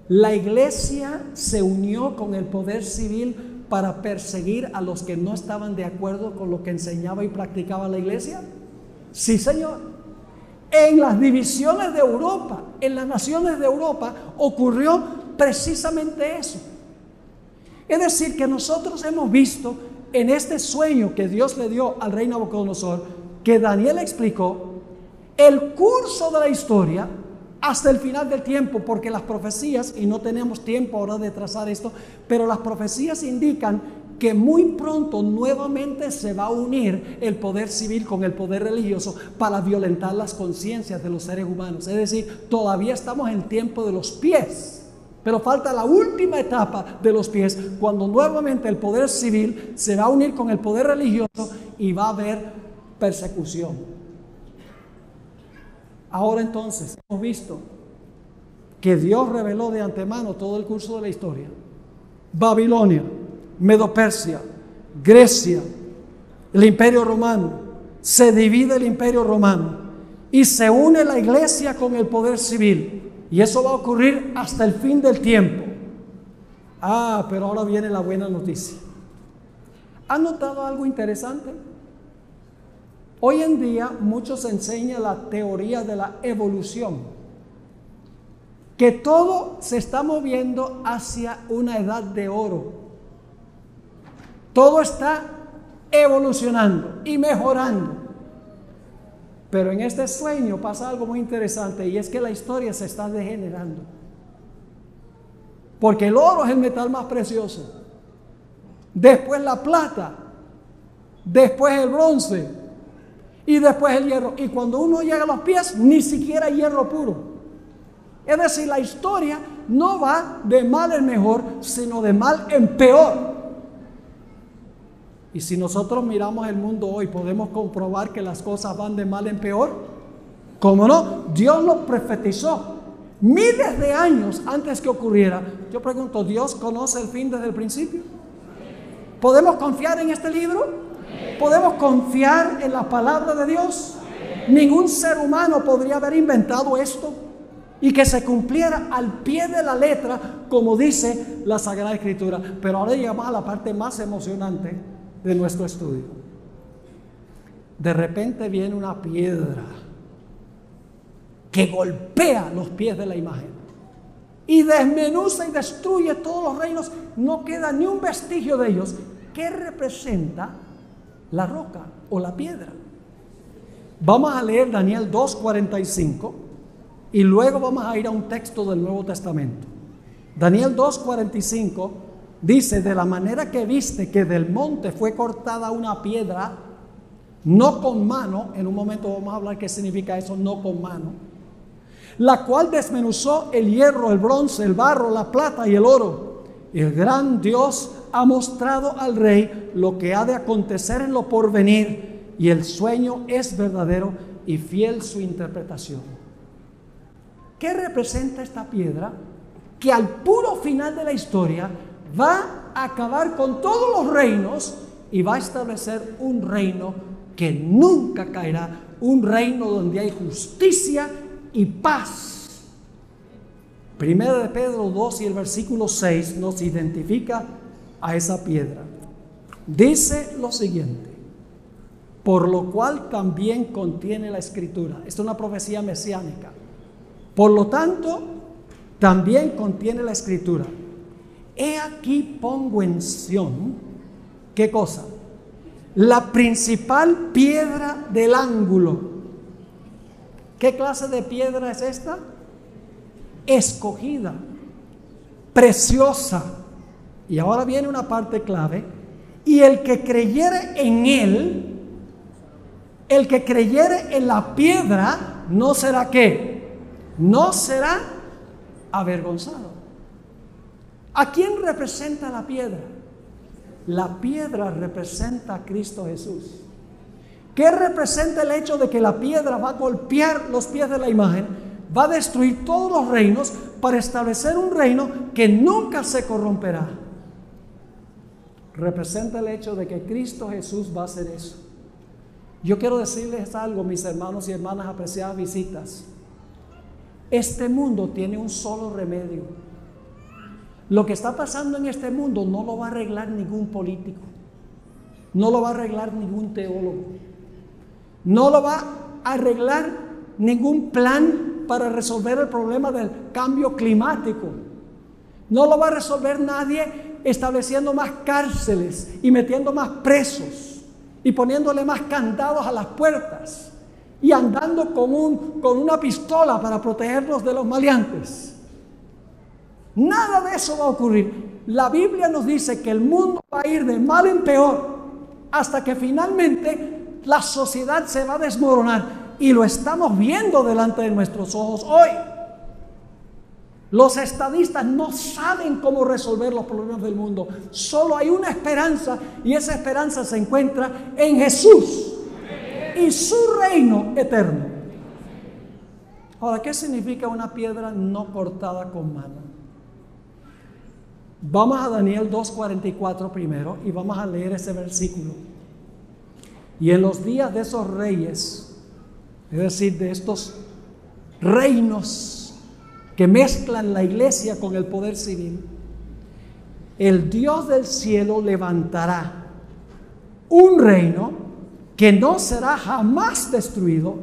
la iglesia se unió con el poder civil para perseguir a los que no estaban de acuerdo con lo que enseñaba y practicaba la iglesia. Sí, Señor. En las divisiones de Europa, en las naciones de Europa, ocurrió precisamente eso. Es decir, que nosotros hemos visto en este sueño que Dios le dio al rey Nabucodonosor, que Daniel explicó, el curso de la historia hasta el final del tiempo, porque las profecías, y no tenemos tiempo ahora de trazar esto, pero las profecías indican que muy pronto nuevamente se va a unir el poder civil con el poder religioso para violentar las conciencias de los seres humanos. Es decir, todavía estamos en el tiempo de los pies. Pero falta la última etapa de los pies, cuando nuevamente el poder civil se va a unir con el poder religioso y va a haber persecución. Ahora entonces, hemos visto que Dios reveló de antemano todo el curso de la historia. Babilonia, Medo-Persia, Grecia, el Imperio Romano, se divide el Imperio Romano y se une la iglesia con el poder civil. Y eso va a ocurrir hasta el fin del tiempo. Pero ahora viene la buena noticia. ¿Han notado algo interesante? Hoy en día muchos enseñan la teoría de la evolución, que todo se está moviendo hacia una edad de oro. Todo está evolucionando y mejorando. Pero en este sueño pasa algo muy interesante, y es que la historia se está degenerando. Porque el oro es el metal más precioso. Después la plata. Después el bronce. Y después el hierro. Y cuando uno llega a los pies, ni siquiera hierro puro. Es decir, la historia no va de mal en mejor, sino de mal en peor. Y si nosotros miramos el mundo hoy, podemos comprobar que las cosas van de mal en peor. ¿Cómo no? Dios lo profetizó miles de años antes que ocurriera. Yo pregunto, ¿Dios conoce el fin desde el principio? ¿Podemos confiar en este libro? ¿Podemos confiar en la palabra de Dios? Ningún ser humano podría haber inventado esto y que se cumpliera al pie de la letra, como dice la Sagrada Escritura. Pero ahora llegamos a la parte más emocionante de nuestro estudio. De repente viene una piedra que golpea los pies de la imagen y desmenuza y destruye todos los reinos. No queda ni un vestigio de ellos. ¿Qué representa la roca o la piedra? Vamos a leer Daniel 2:45 y luego vamos a ir a un texto del Nuevo Testamento. Daniel 2:45 dice: de la manera que viste que del monte fue cortada una piedra, no con mano. En un momento vamos a hablar qué significa eso, no con mano, la cual desmenuzó el hierro, el bronce, el barro, la plata y el oro. Y el gran Dios ha mostrado al rey lo que ha de acontecer en lo porvenir, y el sueño es verdadero y fiel su interpretación. ¿Qué representa esta piedra? Que al puro final de la historia va a acabar con todos los reinos y va a establecer un reino que nunca caerá, un reino donde hay justicia y paz. Primera de Pedro 2 y el versículo 6 nos identifica a esa piedra. Dice lo siguiente: por lo cual también contiene la Escritura. Esta es una profecía mesiánica. Por lo tanto, también contiene la Escritura: he aquí pongo en Sión, ¿qué cosa? La principal piedra del ángulo. ¿Qué clase de piedra es esta? Escogida, preciosa. Y ahora viene una parte clave. Y el que creyere en él, el que creyere en la piedra, no será ¿qué? No será avergonzado. ¿A quién representa la piedra? La piedra representa a Cristo Jesús. ¿Qué representa el hecho de que la piedra va a golpear los pies de la imagen? Va a destruir todos los reinos para establecer un reino que nunca se corromperá. Representa el hecho de que Cristo Jesús va a hacer eso. Yo quiero decirles algo, mis hermanos y hermanas, apreciadas visitas. Este mundo tiene un solo remedio. Lo que está pasando en este mundo no lo va a arreglar ningún político, no lo va a arreglar ningún teólogo, no lo va a arreglar ningún plan para resolver el problema del cambio climático, no lo va a resolver nadie estableciendo más cárceles y metiendo más presos y poniéndole más candados a las puertas y andando con una pistola para protegernos de los maleantes. Nada de eso va a ocurrir. La Biblia nos dice que el mundo va a ir de mal en peor hasta que finalmente la sociedad se va a desmoronar, y lo estamos viendo delante de nuestros ojos hoy. Los estadistas no saben cómo resolver los problemas del mundo. Solo hay una esperanza, y esa esperanza se encuentra en Jesús y su reino eterno. Ahora, ¿qué significa una piedra no cortada con mano? Vamos a Daniel 2:44 primero y vamos a leer ese versículo. Y en los días de esos reyes, es decir, de estos reinos que mezclan la iglesia con el poder civil, el Dios del cielo levantará un reino que no será jamás destruido,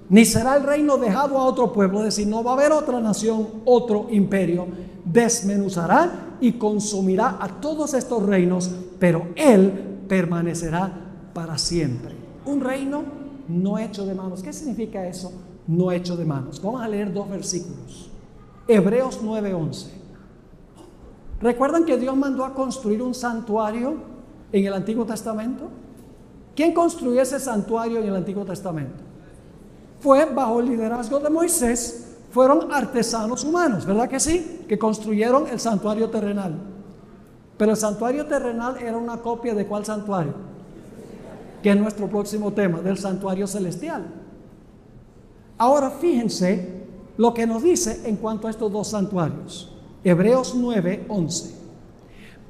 ni será el reino dejado a otro pueblo. Es decir, no va a haber otra nación, otro imperio. Desmenuzará y consumirá a todos estos reinos, pero Él permanecerá para siempre. Un reino no hecho de manos. ¿Qué significa eso? No hecho de manos. Vamos a leer dos versículos. Hebreos 9:11. ¿Recuerdan que Dios mandó a construir un santuario en el Antiguo Testamento? ¿Quién construyó ese santuario en el Antiguo Testamento? Fue bajo el liderazgo de Moisés. Fueron artesanos humanos, ¿verdad que sí? Que construyeron el santuario terrenal. Pero el santuario terrenal era una copia ¿de cuál santuario? Que es nuestro próximo tema, del santuario celestial. Ahora fíjense lo que nos dice en cuanto a estos dos santuarios. Hebreos 9:11.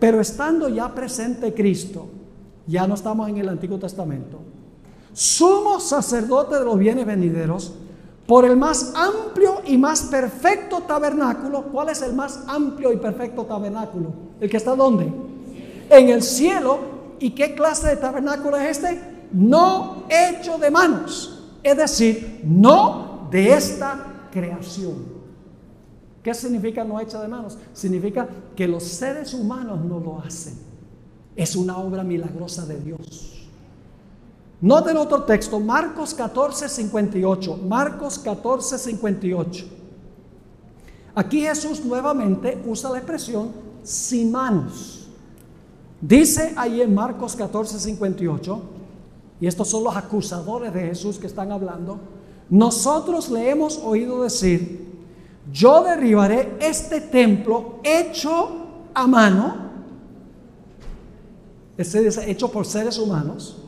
Pero estando ya presente Cristo, ya no estamos en el Antiguo Testamento, sumo sacerdote de los bienes venideros, por el más amplio y más perfecto tabernáculo. ¿Cuál es el más amplio y perfecto tabernáculo? ¿El que está dónde? En el cielo. ¿Y qué clase de tabernáculo es este? No hecho de manos, es decir, no de esta creación. ¿Qué significa no hecho de manos? Significa que los seres humanos no lo hacen. Es una obra milagrosa de Dios. Noten otro texto, Marcos 14:58. Marcos 14:58. Aquí Jesús nuevamente usa la expresión sin manos. Dice ahí en Marcos 14:58, y estos son los acusadores de Jesús que están hablando: nosotros le hemos oído decir, yo derribaré este templo hecho a mano, hecho por seres humanos,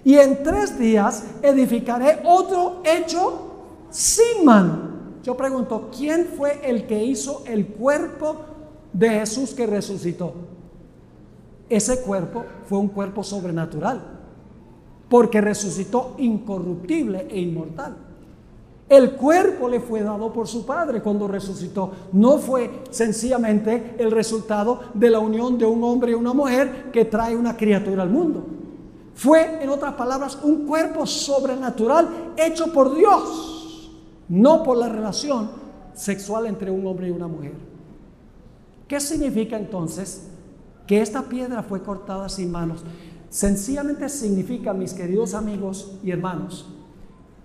y en 3 días edificaré otro hecho sin mano. Yo pregunto, ¿quién fue el que hizo el cuerpo de Jesús que resucitó? Ese cuerpo fue un cuerpo sobrenatural, porque resucitó incorruptible e inmortal. El cuerpo le fue dado por su Padre cuando resucitó. No fue sencillamente el resultado de la unión de un hombre y una mujer que trae una criatura al mundo. Fue, en otras palabras, un cuerpo sobrenatural hecho por Dios, no por la relación sexual entre un hombre y una mujer. ¿Qué significa entonces que esta piedra fue cortada sin manos? Sencillamente significa, mis queridos amigos y hermanos,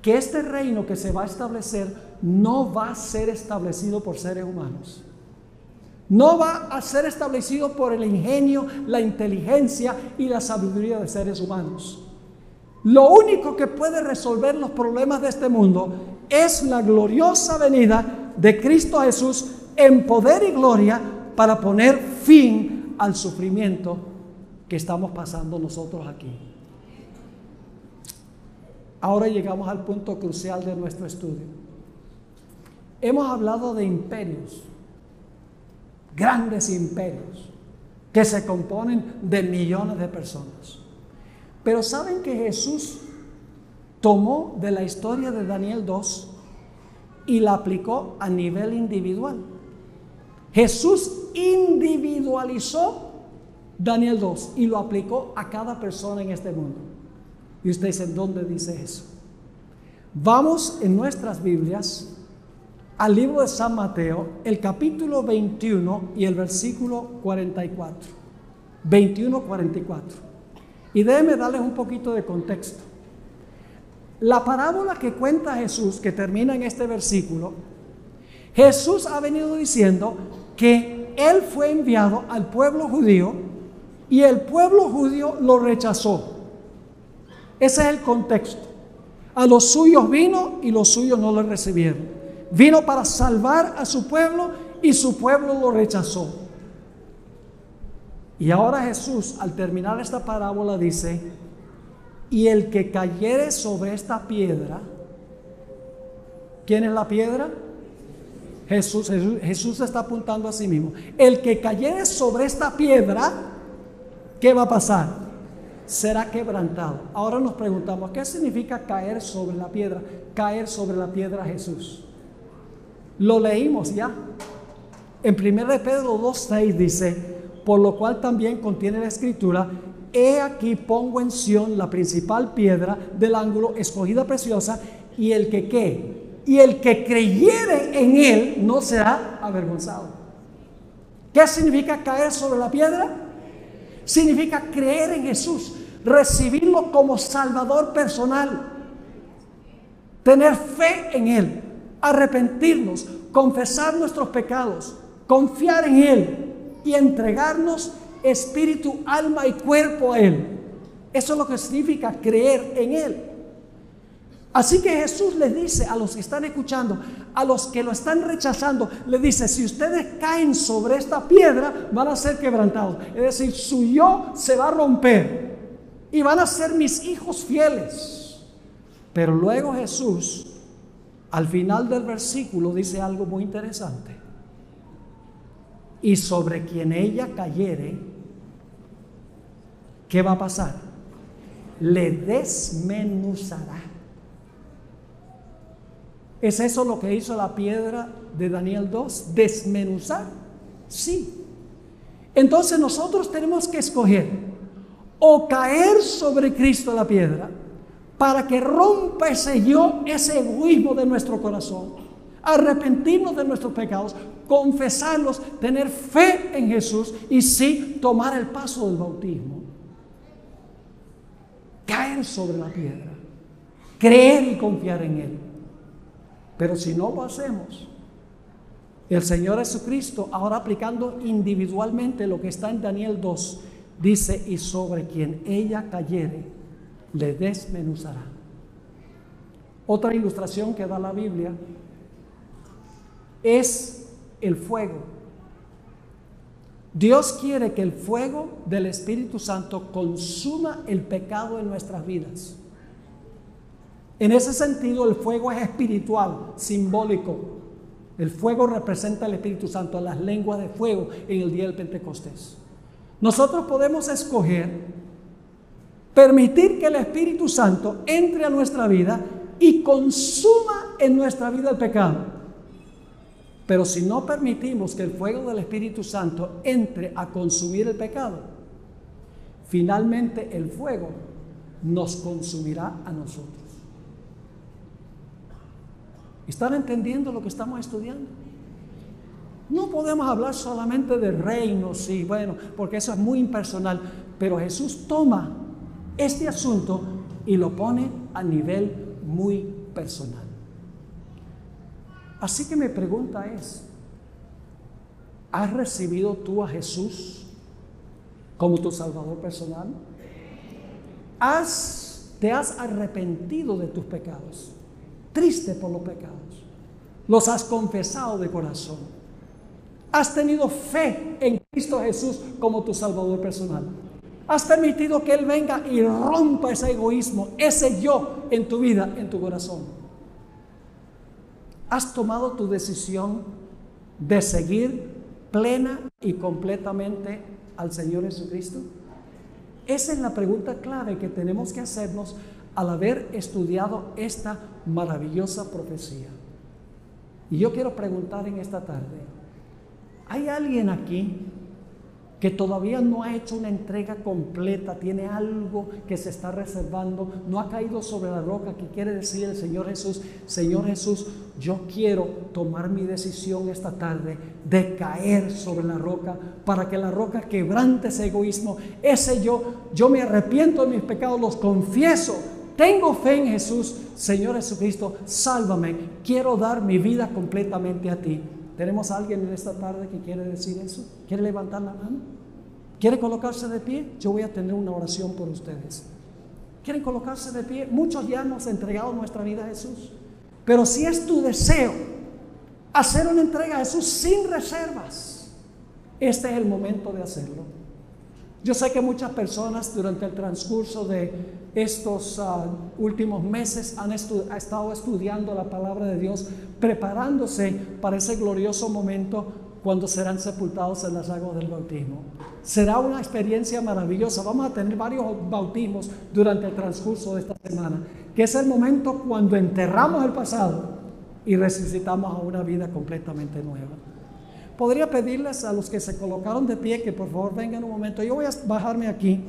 que este reino que se va a establecer no va a ser establecido por seres humanos. No va a ser establecido por el ingenio, la inteligencia y la sabiduría de seres humanos. Lo único que puede resolver los problemas de este mundo es la gloriosa venida de Cristo Jesús en poder y gloria para poner fin al sufrimiento que estamos pasando nosotros aquí. Ahora llegamos al punto crucial de nuestro estudio. Hemos hablado de imperios, grandes imperios, que se componen de millones de personas. Pero ¿saben que Jesús tomó de la historia de Daniel 2 y la aplicó a nivel individual? Jesús individualizó Daniel 2 y lo aplicó a cada persona en este mundo. Y usted dice, ¿dónde dice eso? Vamos en nuestras Biblias al libro de San Mateo, el capítulo 21 y el versículo 44. 21-44. Y déjenme darles un poquito de contexto. La parábola que cuenta Jesús, que termina en este versículo, Jesús ha venido diciendo que Él fue enviado al pueblo judío y el pueblo judío lo rechazó. Ese es el contexto. A los suyos vino y los suyos no lo recibieron. Vino para salvar a su pueblo y su pueblo lo rechazó. Y ahora Jesús, al terminar esta parábola, dice: y el que cayere sobre esta piedra. ¿Quién es la piedra? Jesús está apuntando a sí mismo. El que cayere sobre esta piedra, ¿qué va a pasar? Será quebrantado. Ahora nos preguntamos, ¿qué significa caer sobre la piedra? Caer sobre la piedra Jesús. Lo leímos ya. En 1 Pedro 2:6 dice: por lo cual también contiene la escritura: he aquí pongo en Sión la principal piedra del ángulo, escogida preciosa, y el que ¿qué? Y el que creyere en él no será avergonzado. ¿Qué significa caer sobre la piedra? Significa creer en Jesús, recibirlo como Salvador personal, tener fe en Él, arrepentirnos, confesar nuestros pecados, confiar en Él y entregarnos espíritu, alma y cuerpo a Él. Eso es lo que significa creer en Él. Así que Jesús les dice a los que están escuchando, a los que lo están rechazando, les dice: si ustedes caen sobre esta piedra, van a ser quebrantados. Es decir, su yo se va a romper y van a ser mis hijos fieles. Pero luego Jesús, al final del versículo, dice algo muy interesante: y sobre quien ella cayere, ¿qué va a pasar? Le desmenuzará. ¿Es eso lo que hizo la piedra de Daniel 2? ¿Desmenuzar? Sí. Entonces nosotros tenemos que escoger o caer sobre Cristo la piedra para que rompa ese yo, ese egoísmo de nuestro corazón, arrepentirnos de nuestros pecados, confesarlos, tener fe en Jesús y sí tomar el paso del bautismo. Caer sobre la piedra, creer y confiar en Él. Pero si no lo hacemos, el Señor Jesucristo, ahora aplicando individualmente lo que está en Daniel 2, dice: y sobre quien ella cayere, le desmenuzará. Otra ilustración que da la Biblia es el fuego. Dios quiere que el fuego del Espíritu Santo consuma el pecado en nuestras vidas. En ese sentido, el fuego es espiritual, simbólico. El fuego representa al Espíritu Santo, las lenguas de fuego en el día del Pentecostés. Nosotros podemos escoger permitir que el Espíritu Santo entre a nuestra vida y consuma en nuestra vida el pecado. Pero si no permitimos que el fuego del Espíritu Santo entre a consumir el pecado, finalmente el fuego nos consumirá a nosotros. ¿Están entendiendo lo que estamos estudiando? No podemos hablar solamente de reinos, y bueno, porque eso es muy impersonal, pero Jesús toma este asunto y lo pone a nivel muy personal. Así que mi pregunta es: ¿Has recibido tú a Jesús como tu Salvador personal? ¿Te has arrepentido de tus pecados? Triste por los pecados. ¿Los has confesado de corazón? ¿Has tenido fe en Cristo Jesús como tu Salvador personal? ¿Has permitido que Él venga y rompa ese egoísmo, ese yo en tu vida, en tu corazón? ¿Has tomado tu decisión de seguir plena y completamente al Señor Jesucristo? Esa es la pregunta clave que tenemos que hacernos al haber estudiado esta maravillosa profecía. Y yo quiero preguntar en esta tarde, ¿hay alguien aquí que todavía no ha hecho una entrega completa, tiene algo que se está reservando, no ha caído sobre la roca, que quiere decir el Señor Jesús, yo quiero tomar mi decisión esta tarde de caer sobre la roca, para que la roca quebrante ese egoísmo, ese yo me arrepiento de mis pecados, los confieso, tengo fe en Jesús, Señor Jesucristo, sálvame, quiero dar mi vida completamente a ti. ¿Tenemos a alguien en esta tarde que quiere decir eso? ¿Quiere levantar la mano? ¿Quiere colocarse de pie? Yo voy a tener una oración por ustedes. ¿Quieren colocarse de pie? Muchos ya nos han entregado nuestra vida a Jesús. Pero si es tu deseo hacer una entrega a Jesús sin reservas, este es el momento de hacerlo. Yo sé que muchas personas durante el transcurso de estos últimos meses han estado estudiando la palabra de Dios, preparándose para ese glorioso momento cuando serán sepultados en las aguas del bautismo. Será una experiencia maravillosa. Vamos a tener varios bautismos durante el transcurso de esta semana, que es el momento cuando enterramos el pasado y resucitamos a una vida completamente nueva. Podría pedirles a los que se colocaron de pie que por favor vengan un momento. Yo voy a bajarme aquí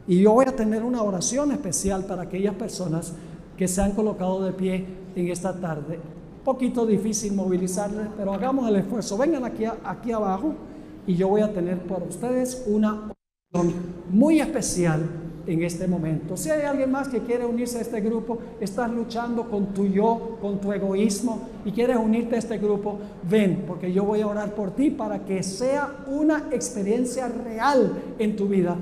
y yo voy a tener una oración especial para aquellas personas que se han colocado de pie en esta tarde. Un poquito difícil movilizarles, pero hagamos el esfuerzo. Vengan aquí abajo y yo voy a tener por ustedes una oración muy especial en este momento. Si hay alguien más que quiere unirse a este grupo, estás luchando con tu yo, con tu egoísmo y quieres unirte a este grupo, ven, porque yo voy a orar por ti para que sea una experiencia real en tu vida,